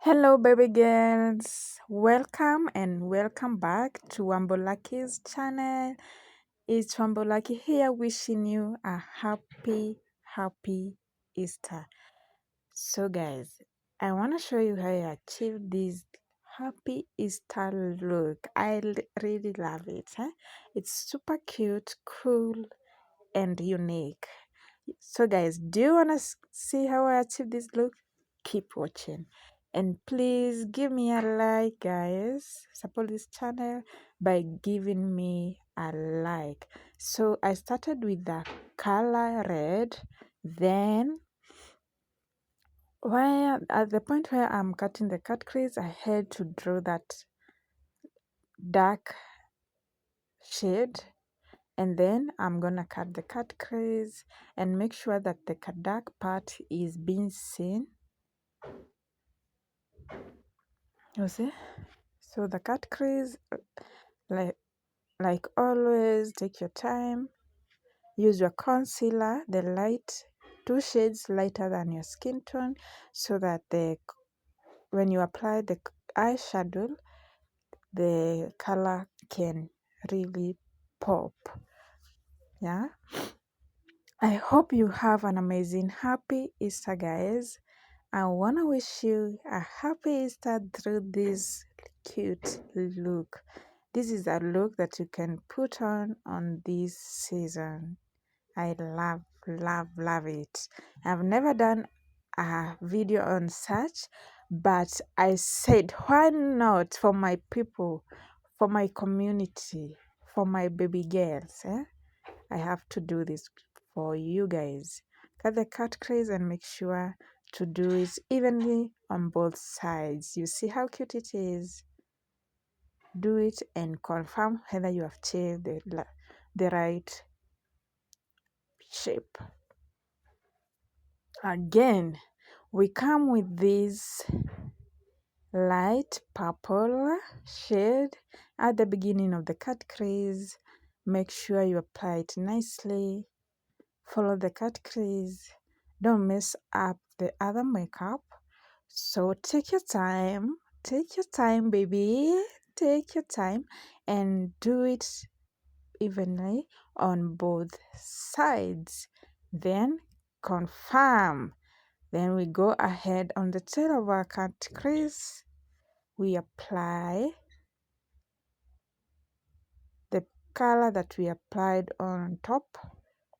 Hello, baby girls. Welcome and welcome back to Wambolaki's channel. It's Wambolaki here wishing you a happy Easter. So, guys, I want to show you how I achieved this happy Easter look. Really love it. It's super cute, cool, and unique. So guys, do you want to see how I achieve this look? Keep watching. And please give me a like, guys. Support this channel by giving me a like. So I started with the color red. Then where at the point where I'm cutting the cut crease, I had to draw that dark shade, and then I'm gonna cut the cut crease and make sure that the dark part is being seen. You see? So the cut crease, like like always, take your time. Use your concealer, the light, 2 shades lighter than your skin tone, so that when you apply the eyeshadow, the color can really pop. Yeah. I hope you have an amazing happy Easter, guys. I want to wish you a happy Easter through this cute look. This is a look that you can put on this season. I love it. I've never done a video on such, but I said, why not for my people, for my community, for my baby girls? I have to do this for you guys. Cut the cut crease and make sure to do it evenly on both sides. You see how cute it is? Do it and confirm whether you have achieved the right shape. Again, we come with this light purple shade at the beginning of the cut crease. Make sure you apply it nicely. Follow the cut crease. Don't mess up the other makeup. So take your time, baby. Take your time and do it evenly on both sides. Then confirm. Then we go ahead on the tail of our cut crease. We apply the color that we applied on top,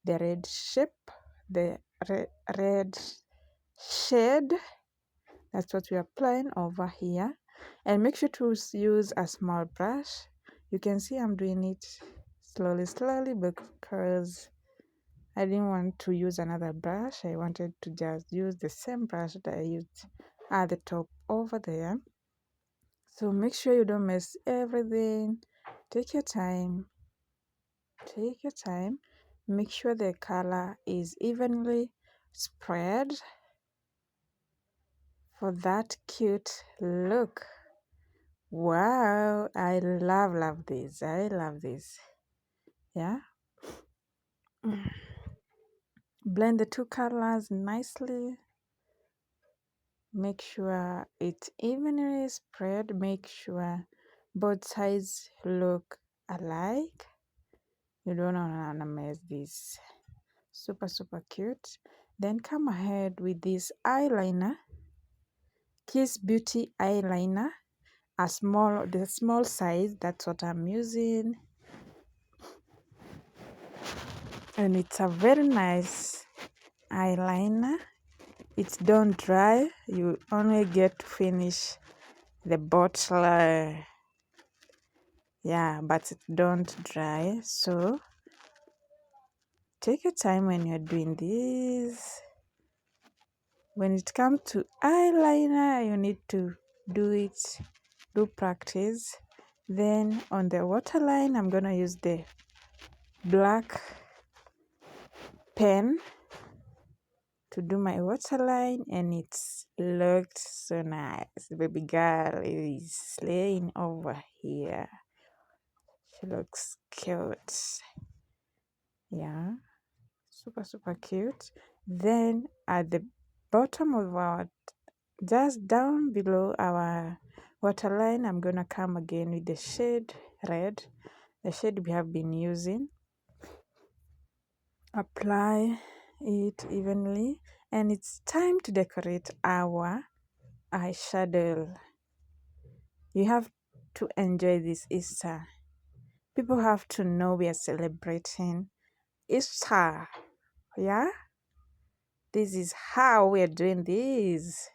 the red shape, the red shade. That's what we're applying over here. And make sure to use a small brush. You can see I'm doing it slowly because I didn't want to use another brush. I wanted to just use the same brush that I used at the top over there. So make sure you don't mess everything. Take your time. Take your time. Make sure the color is evenly spread for that cute look. Wow, I love this. I love this. Yeah. Blend the two colors nicely. Make sure it's evenly spread. Make sure both sides look alike. You don't want to mess this. Super cute. Then come ahead with this eyeliner. Kiss Beauty eyeliner. The small size. That's what I'm using. And it's a very nice eyeliner. It don't dry. You only get to finish the bottle. Yeah, but it don't dry. So take your time when you're doing this. When it comes to eyeliner, you need to do practice. Then on the waterline, I'm gonna use the black pen to do my waterline, and it's looked so nice. Baby girl is slaying over here. She looks cute. Yeah, super cute. Then at the bottom of our just down below our waterline, I'm gonna come again with the shade red, the shade we have been using. Apply it evenly, and it's time to decorate our eyeshadow. You have to enjoy this Easter. People have to know we are celebrating Easter. Yeah? This is how we are doing this.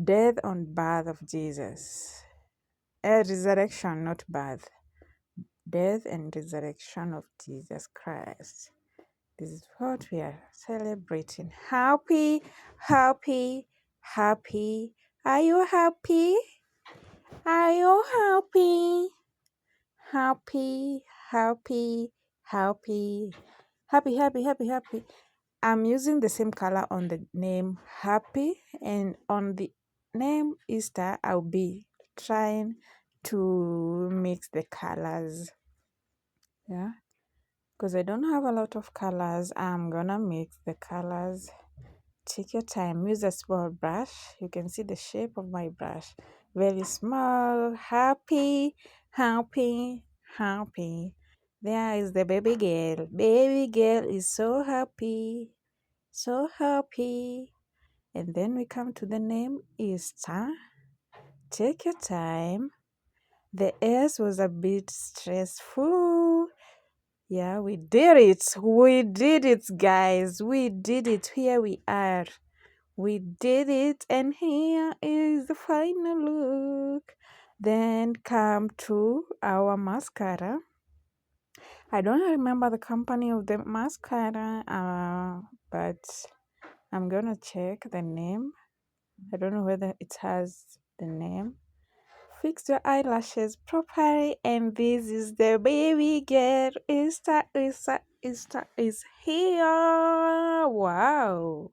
Death and birth of Jesus. A resurrection, not birth. Death and resurrection of Jesus Christ. This is what we are celebrating. Happy, happy, happy. Are you happy? Are you happy? Happy, happy, happy. Happy, happy, happy, happy. I'm using the same color on the name Happy, and on the name Easter, I'll be trying to mix the colors. Yeah, because I don't have a lot of colors. I'm gonna mix the colors. Take your time, use a small brush. You can see the shape of my brush. Very small. Happy, happy, happy. There is the baby girl. Baby girl is so happy, so happy. And then we come to the name Easter. Take your time. The S was a bit stressful. Yeah, we did it. We did it, guys. We did it. Here we are. We did it, and here is the final look. Then come to our mascara. I don't remember the company of the mascara, but I'm gonna check the name. I don't know whether it has the name. Fix your eyelashes properly, and this is the baby girl. Easter is here. Wow.